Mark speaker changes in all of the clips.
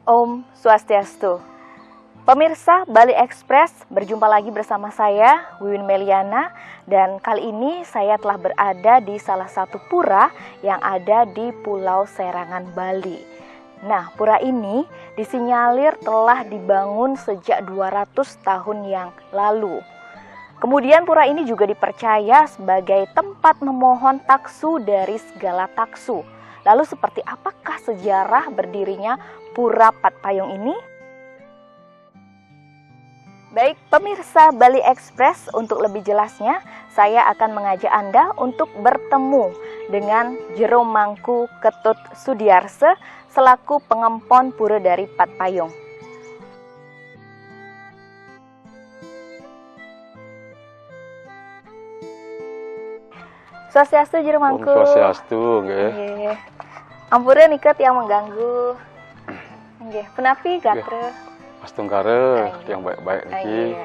Speaker 1: Om Swastiastu. Pemirsa Bali Express, berjumpa lagi bersama saya, Wiwin Meliana, dan kali ini saya telah berada di salah satu pura yang ada di Pulau Serangan, Bali. Nah, pura ini disinyalir telah dibangun sejak 200 tahun yang lalu. Kemudian pura ini juga dipercaya sebagai tempat memohon taksu dari segala taksu. Lalu seperti apakah sejarah berdirinya Pura Patpayong ini? Baik pemirsa Bali Express, untuk lebih jelasnya saya akan mengajak Anda untuk bertemu dengan Jero Mangku Ketut Sudiarse selaku pengempon pura dari Patpayong. Swastiastu Jero Mangku.
Speaker 2: Swastiastu, nggih.
Speaker 1: Ampura niket yang mengganggu. Nggih, penapi gatre?
Speaker 2: Astungkare yang baik-baik niki.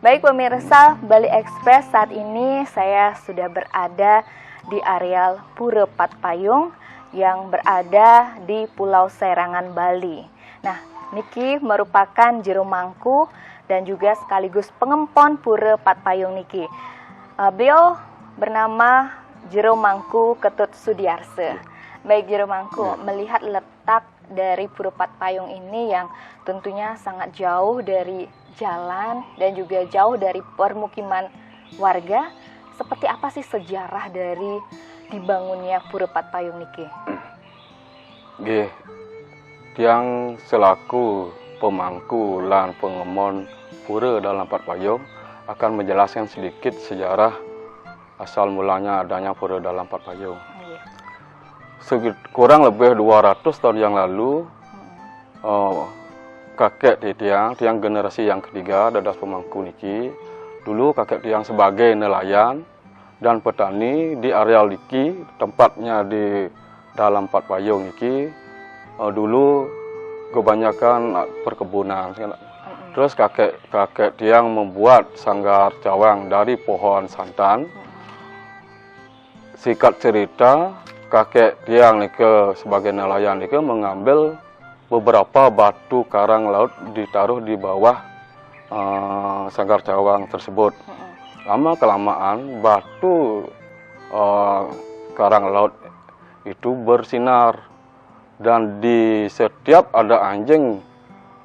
Speaker 1: Baik pemirsa Bali Express, saat ini saya sudah berada di areal Pura Patpayong yang berada di Pulau Serangan, Bali. Nah, niki merupakan Jero Mangku dan juga sekaligus pengempon Pura Patpayong niki. Beliau bernama Jero Mangku Ketut Sudiarse. Baik Jero Mangku, melihat letak dari Pura Patpayong ini yang tentunya sangat jauh dari jalan dan juga jauh dari permukiman warga, seperti apa sih sejarah dari dibangunnya Pura Patpayong niki?
Speaker 2: Nggih. Tiang selaku pemangku lan pengemon pura dalam Patpayong akan menjelaskan sedikit sejarah asal mulanya adanya pura dalam Patpayong. Kurang lebih 200 tahun yang lalu, kakek tiang generasi yang ketiga dadas pemangku niki, dulu kakek tiang sebagai nelayan dan petani di areal niki, tempatnya di dalam Patpayong niki, dulu kebanyakan perkebunan. Terus kakek tiang membuat sanggar cawang dari pohon santan. Singkat cerita, kakek tiang nike sebagai nelayan nike mengambil beberapa batu karang laut ditaruh di bawah sanggar cawang tersebut. Lama kelamaan batu karang laut itu bersinar dan di setiap ada anjing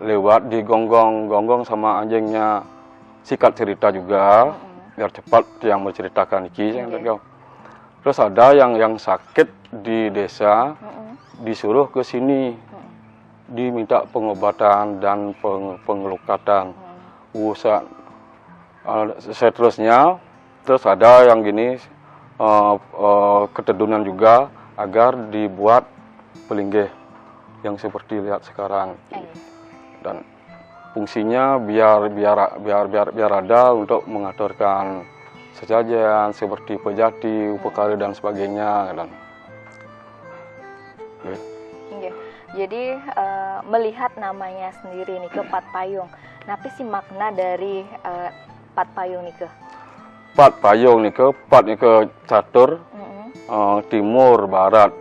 Speaker 2: lewat digonggong sama anjingnya. Singkat cerita juga biar cepat tiang menceritakan iki. Terus ada yang sakit di desa, disuruh ke sini, diminta pengobatan dan pengelukatan. Seterusnya, terus ada yang gini, ketedunan juga agar dibuat pelinggih yang seperti lihat sekarang. Dan fungsinya biar ada untuk mengaturkan sesajen seperti pejati, upekara dan sebagainya.
Speaker 1: Jadi melihat namanya sendiri nih ke Patpayong. Apa sih makna dari Patpayong nih ke?
Speaker 2: Patpayong nih ke Pat nih ke catur, timur, barat,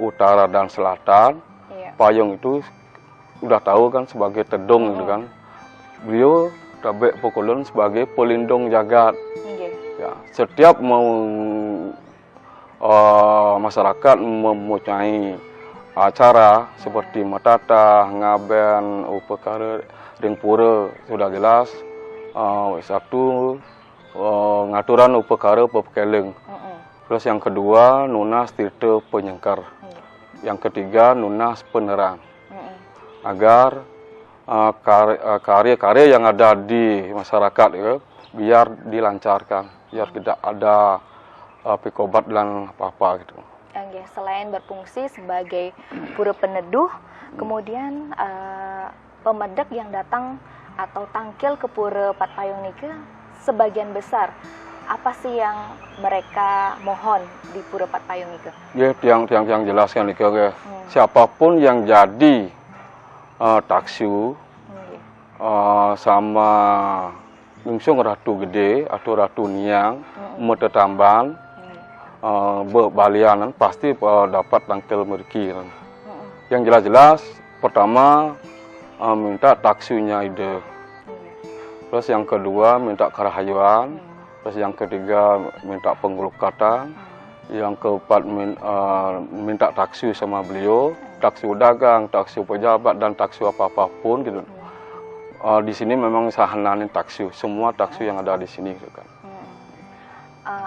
Speaker 2: utara dan selatan. Payong itu udah tahu kan sebagai tedung gitu kan. Beliau tabek pukulun sebagai pelindung jagat. Ya, setiap masyarakat mempunyai acara seperti matata, ngaben, upekara, ring pura sudah jelas. Satu ngaturan upekara pekeleng. Terus yang kedua nunas tirta penyengkar. Yang ketiga nunas penerang. Agar karya-karya yang ada di masyarakat ya, biar dilancarkan, biar tidak ada pikobat dan apa-apa gitu.
Speaker 1: Selain berfungsi sebagai pura peneduh, kemudian pemedak yang datang atau tangkil ke Pura Patpayong niki sebagian besar apa sih yang mereka mohon di Pura Patpayong niki?
Speaker 2: Ya, tiang jelaskan niki siapapun yang jadi taksu sama Lungsung Ratu Gede atau Ratu Niang Metetamban balianan pasti dapat tangkel meriki. Yang jelas-jelas pertama minta taksunya ide. Terus yang kedua minta kerahayuan. Terus yang ketiga minta pengelukatan. Yang keempat minta taksu sama beliau, taksu dagang, taksu pejabat dan taksu apa-apapun gitu. Di sini memang sahananin taksu, semua taksu yang ada di sini gitu kan.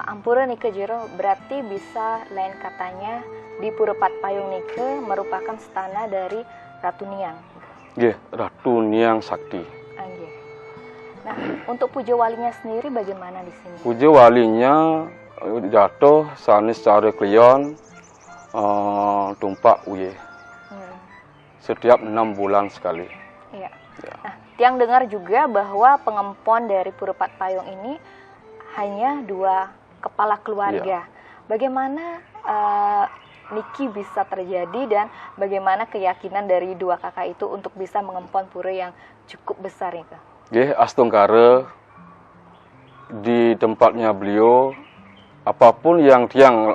Speaker 1: Ampura Nike Jero berarti bisa lain katanya di Pura Patpayung Nike merupakan stana dari Ratu Niang.
Speaker 2: Nggih, Ratu Niang Sakti.
Speaker 1: Nah, untuk puja walinya sendiri bagaimana di sini?
Speaker 2: Puja walinya jatuh sanis cara klion tumpak uye. Setiap 6 bulan sekali.
Speaker 1: Iya. Ya. Nah, tiang dengar juga bahwa pengempon dari Pura Patpayung ini hanya 2 kepala keluarga. Ya. Bagaimana Niki bisa terjadi dan bagaimana keyakinan dari 2 kakak itu untuk bisa mengempon pura yang cukup besar nih, Kak?
Speaker 2: Nggih, astungkara di tempatnya beliau apapun yang tiang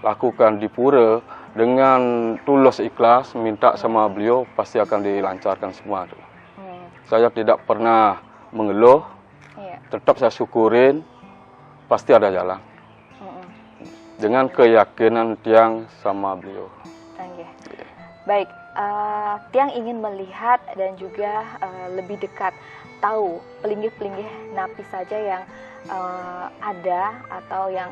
Speaker 2: lakukan di pura dengan tulus ikhlas minta sama beliau pasti akan dilancarkan semua. Saya tidak pernah mengeluh, tetap saya syukurin pasti ada jalan. Dengan keyakinan tiang sama beliau.
Speaker 1: Baik, tiang ingin melihat dan juga lebih dekat tahu pelinggih-pelinggih napi saja yang ada atau yang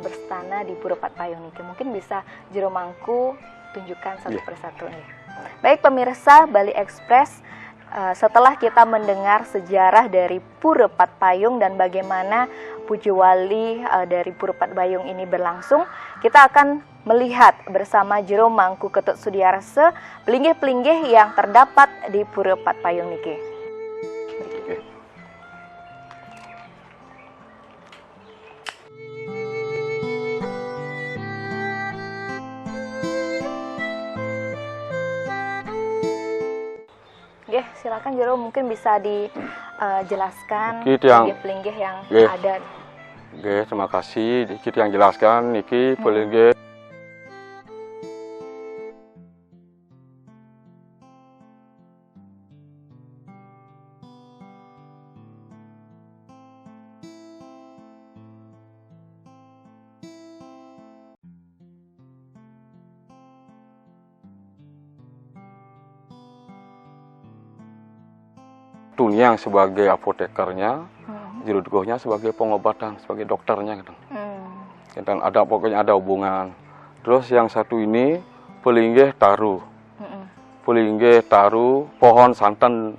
Speaker 1: berstana di Pura Patpayung Nike. Mungkin bisa Jero Mangku tunjukkan satu persatu nih. Baik pemirsa Bali Express, setelah kita mendengar sejarah dari Pura Patpayung dan bagaimana puja wali dari Pura Patpayung ini berlangsung, kita akan melihat bersama Jero Mangku Ketut Sudiarse pelinggih-pelinggih yang terdapat di Pura Patpayung Nike. Silakan Jero, mungkin bisa dijelaskan pelinggih-pelinggih yang ada.
Speaker 2: Terima kasih. Kita yang jelaskan niki pelinggih. Tuniang sebagai apotekernya, Jirudugohnya sebagai pengobatan, sebagai dokternya gitu. Dan pokoknya ada hubungan. Terus yang satu ini pelinggih taru. Pelinggih taru pohon santan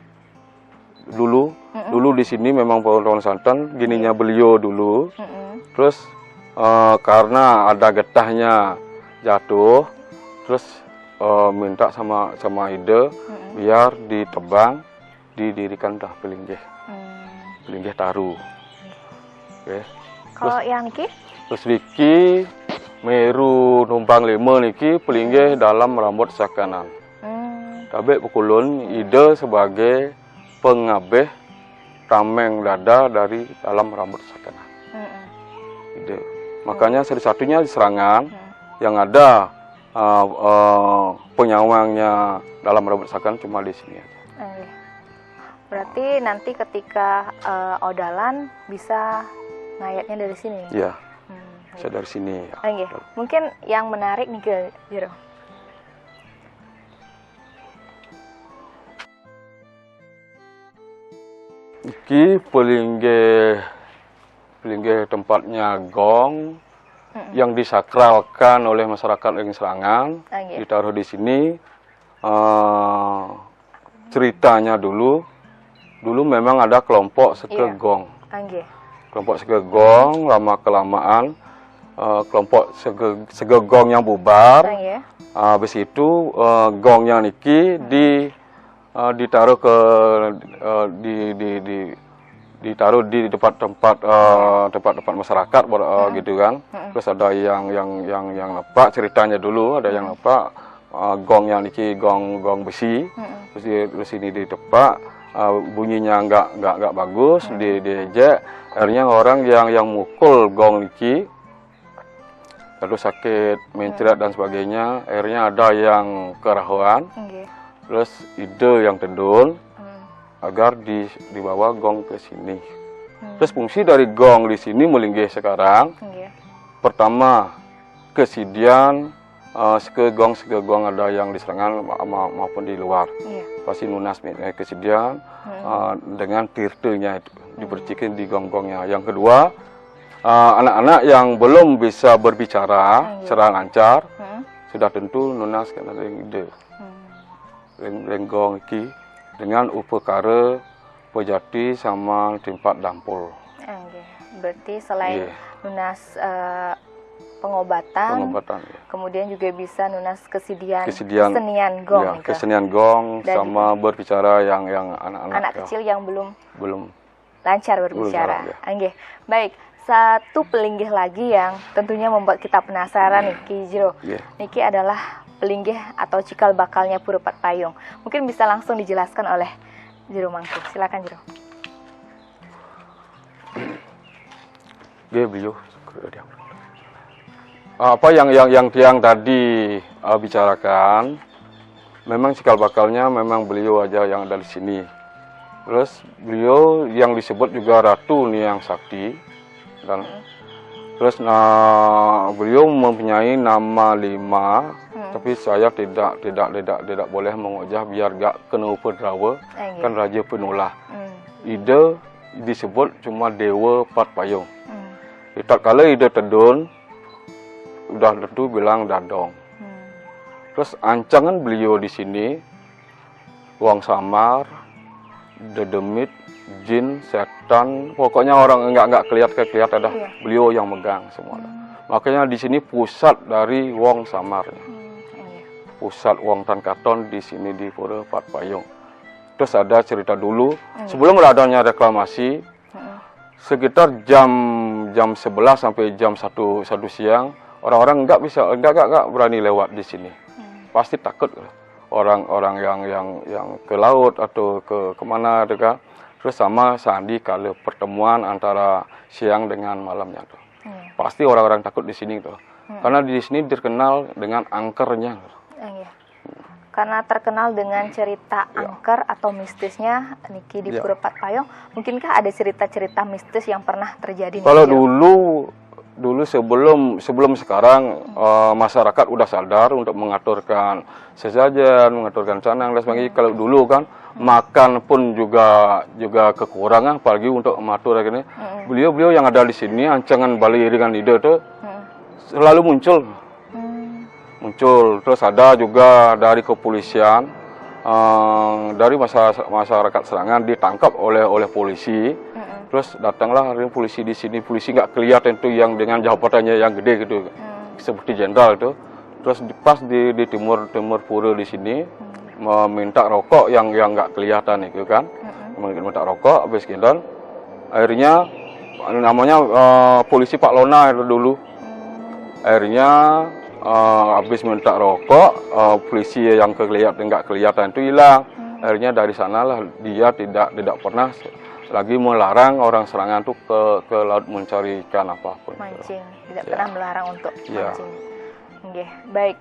Speaker 2: dulu. Dulu di sini memang pohon santan, gininya beliau dulu. Terus karena ada getahnya jatuh, terus minta sama ide biar ditebang, didirikan dah pelinggih taru.
Speaker 1: Kalau yang niki?
Speaker 2: Terus niki meru numpang lima niki pelinggih dalam rambut sakanan. Kabeh pukulun ide sebagai pengabeh tameng dada dari dalam rambut sakanan. Ide. Makanya satu-satunya di serangan yang ada penyawangnya dalam rambut sakanan cuma di sini aja.
Speaker 1: Berarti nanti ketika odalan bisa ngayatnya dari sini?
Speaker 2: Iya, bisa dari sini. Ya.
Speaker 1: Mungkin yang menarik nih ke Jero.
Speaker 2: Iki pelinggih tempatnya gong yang disakralkan oleh masyarakat Ring Serangan, ditaruh di sini. Ceritanya dulu memang ada kelompok sekegong. Kelompok sekegong lama kelamaan kelompok segegong yang bubar. Habis itu gongnya niki ditaruh ke ditaruh di tempat masyarakat gitu kan. Terus ada yang lepak, ceritanya dulu ada yang lepak gongnya niki gong besi. Terus ini ditepak, bunyinya nggak bagus, diejek. Akhirnya orang yang mukul gong niki Kalau sakit mencret dan sebagainya, akhirnya ada yang kerahuan, terus ide yang tedul agar dibawa gong ke sini. Terus fungsi dari gong di sini melinggih sekarang, pertama kesidian, sekegong ada yang di serangan maupun di luar, pasti nunas kesidian dengan tirtenya itu dipercikin di gong-gongnya. Yang kedua, anak-anak yang belum bisa berbicara secara lancar, sudah tentu nunas karena ide lenggong iki dengan upekara pejati sama tempat dampul.
Speaker 1: Berarti selain nunas pengobatan ya. Kemudian juga bisa nunas kesenian gong.
Speaker 2: Ya, kesenian gong sama berbicara yang anak-anak
Speaker 1: kecil yang belum lancar berbicara. Baik, satu pelinggih lagi yang tentunya membuat kita penasaran nih, Ki Jero. Niki adalah pelinggih atau cikal bakalnya Pura Pat Payung. Mungkin bisa langsung dijelaskan oleh Jero Mangku. Silakan Jero.
Speaker 2: Beliau apa yang Tiang tadi bicarakan, memang cikal bakalnya memang beliau aja yang ada di sini. Terus beliau yang disebut juga Ratu Niang Sakti, dan terus beliau mempunyai nama 5, tapi saya tidak boleh mengojah biar gak kena upadrawa, kan Raja Penulah. Ide disebut cuma Dewa Pat Payung. Tak kala ide tedun, udah tentu bilang dadong. Terus ancangan beliau di sini, uang samar, dedemit, jin, setan, pokoknya orang enggak kelihatan dah. Beliau yang megang semua. Makanya di sini pusat dari wong samarnya. Pusat wong tan katon di sini di Pura Pat Payung. Terus ada cerita dulu, sebelum adanya reklamasi, sekitar jam 11 sampai jam 1 siang, orang-orang enggak berani lewat di sini. Pasti takut orang-orang yang ke laut atau ke kemana dekat. Terus sama sandi kalau pertemuan antara siang dengan malamnya tuh. Pasti orang-orang takut di sini tuh. Karena di sini terkenal dengan angkernya. Karena terkenal dengan cerita angker atau mistisnya Niki di Pura Pat Payung. Mungkinkah ada cerita-cerita mistis yang pernah terjadi? Kalau dulu sebelum sekarang masyarakat udah sadar untuk mengaturkan sesajen, mengaturkan canang dan sebagainya. Kalau dulu kan makan pun juga kekurangan, apalagi untuk mengatur gini. Beliau yang ada di sini ancangan Bali dengan ide itu selalu muncul. Terus ada juga dari kepolisian, dari masyarakat Serangan ditangkap oleh polisi. Terus datanglah hari polisi di sini, polisi nggak kelihatan tuh yang dengan jabatannya yang gede gitu, seperti jenderal itu. Terus pas di timur pura di sini meminta rokok yang nggak kelihatan itu kan, minta rokok, habis gitu. Akhirnya namanya polisi Pak Lona itu dulu. Akhirnya habis minta rokok, polisi yang nggak kelihatan itu hilang. Akhirnya dari sanalah dia tidak pernah lagi melarang orang Serangan tuh ke laut mencari ikan apapun.
Speaker 1: Mancing, tidak pernah melarang untuk mancing. Baik,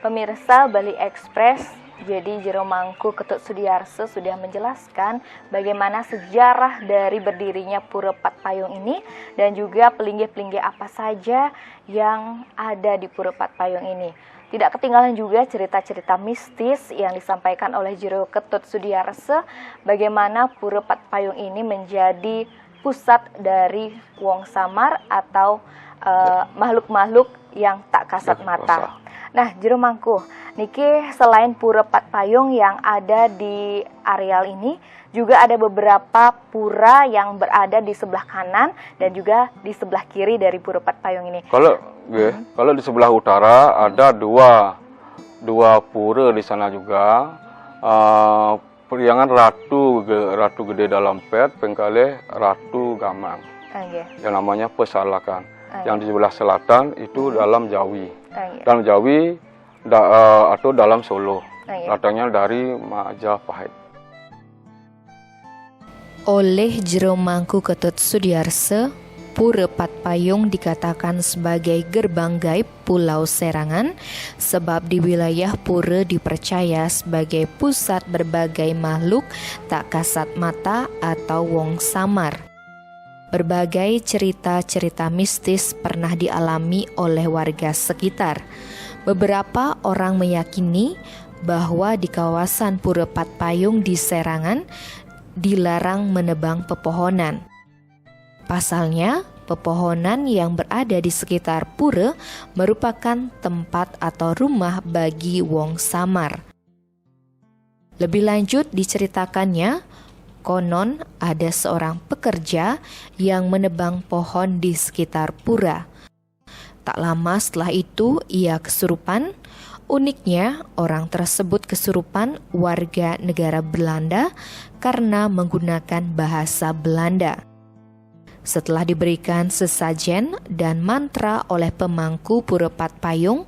Speaker 1: pemirsa Bali Express. Jadi Jero Mangku Ketut Sudiarso sudah menjelaskan bagaimana sejarah dari berdirinya Pura Pat Payung ini dan juga pelinggih-pelinggih apa saja yang ada di Pura Pat Payung ini. Tidak ketinggalan juga cerita-cerita mistis yang disampaikan oleh Jero Ketut Sudiarso, bagaimana Pura Pat Payung ini menjadi pusat dari wong samar atau makhluk-makhluk yang tak kasat mata. Nah, Jero Mangku, niki selain Pura Pat Payung yang ada di areal ini, juga ada beberapa pura yang berada di sebelah kanan dan juga di sebelah kiri dari Pura Pat Payung ini.
Speaker 2: Kalau di sebelah utara ada dua pura di sana juga. Periangan Ratu Gede Dalam Pet, pengkale Ratu Gamang. Yang namanya Pesalakan. Yang di sebelah selatan itu dalam Jawi. Dalam Jawi atau dalam Solo. Datangnya dari Majapahit.
Speaker 3: Oleh Jero Mangku Ketut Sudiarso, Pura Patpayung dikatakan sebagai gerbang gaib Pulau Serangan sebab di wilayah pura dipercaya sebagai pusat berbagai makhluk tak kasat mata atau wong samar. Berbagai cerita-cerita mistis pernah dialami oleh warga sekitar. Beberapa orang meyakini bahwa di kawasan Pura Patpayung di Serangan dilarang menebang pepohonan. Pasalnya, pepohonan yang berada di sekitar pura merupakan tempat atau rumah bagi wong samar. Lebih lanjut diceritakannya, konon ada seorang pekerja yang menebang pohon di sekitar pura. Tak lama setelah itu ia kesurupan. Uniknya, orang tersebut kesurupan warga negara Belanda karena menggunakan bahasa Belanda. Setelah diberikan sesajen dan mantra oleh pemangku Pura Patpayung,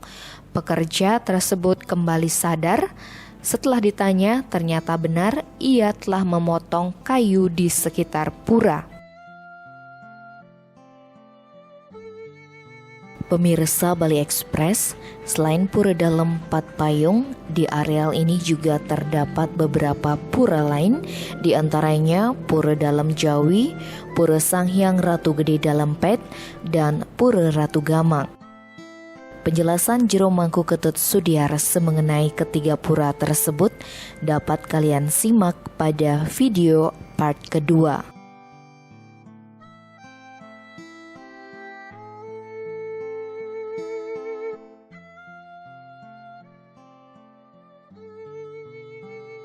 Speaker 3: pekerja tersebut kembali sadar. Setelah ditanya, ternyata benar ia telah memotong kayu di sekitar pura. Pemirsa Bali Express, selain pura dalam Patpayung, di areal ini juga terdapat beberapa pura lain, di antaranya Pura Dalam Jawi, Pura Sanghyang Ratu Gede Dalam Pet, dan Pura Ratu Gamang. Penjelasan Jero Mangku Ketut Sudiarse mengenai ketiga pura tersebut dapat kalian simak pada video part kedua.